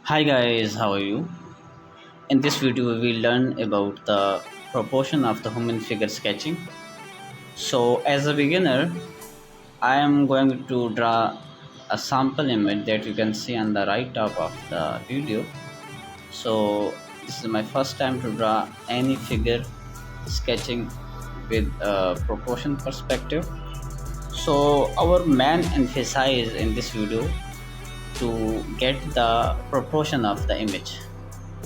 Hi guys, how are you? In this video we will learn about the proportion of the human figure sketching. So as a beginner, I am going to draw a sample image that you can see on the right top of the video. So this is my first time to draw any figure sketching with a proportion perspective. So our main emphasis in this video to get the proportion of the image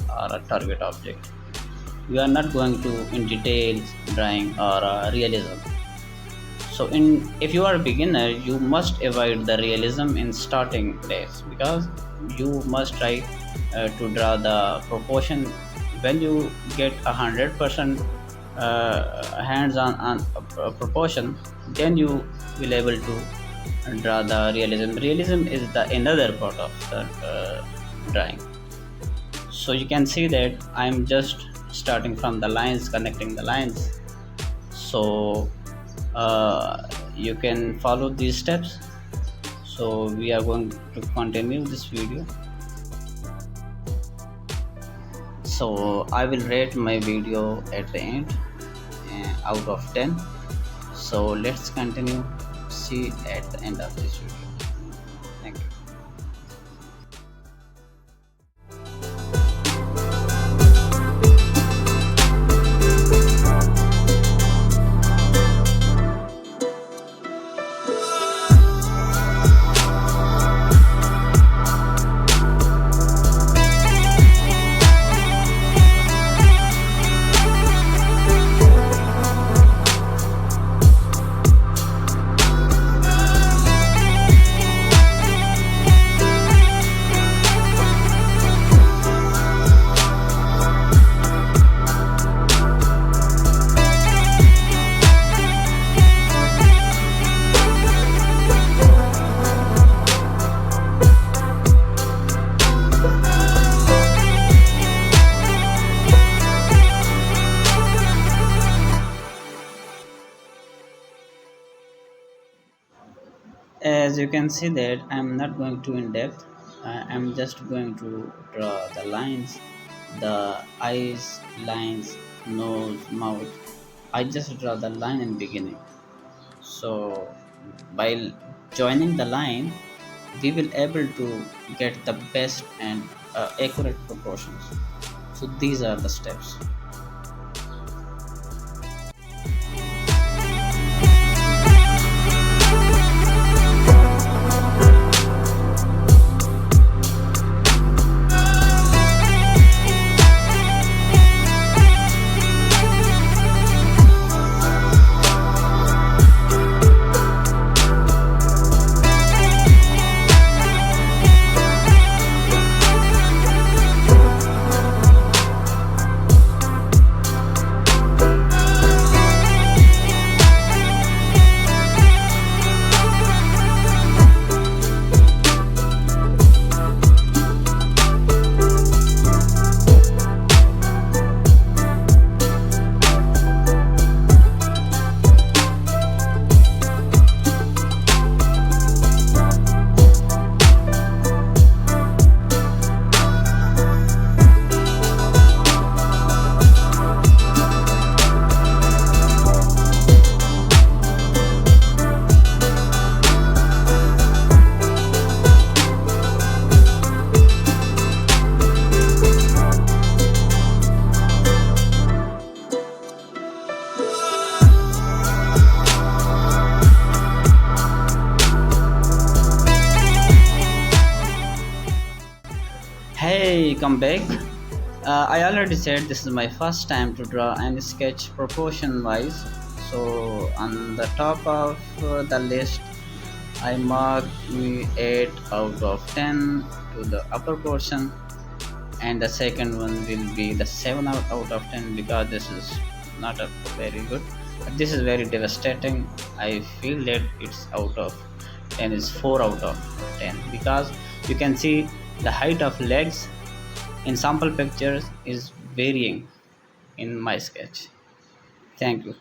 or a target object. We are not going to in details drawing or realism. So in if you are a beginner, you must avoid the realism in starting days because you must try to draw the proportion. When you get 100% hands on proportion, then you will able to draw the realism is the another part of the drawing. So you can see that I'm just starting from the lines, connecting the lines. So you can follow these steps. So we are going to continue this video. So I will rate my video at the end out of 10. So let's continue, see at the end of this video. Thank you. As you can see that I'm not going to in depth. I'm just going to draw the lines, the eyes, lines, nose, mouth. I just draw the line in beginning. So by joining the line, we will able to get the best and accurate proportions. So these are the steps. Hey, come back. I already said this is my first time to draw and sketch proportion wise. So on the top of the list, I marked me 8 out of 10 to the upper portion, and the second one will be the 7 out of 10 because this is not a very good. This is very devastating. I feel that it's out of 10 is 4 out of 10 because you can see the height of legs in sample pictures is varying in my sketch. Thank you.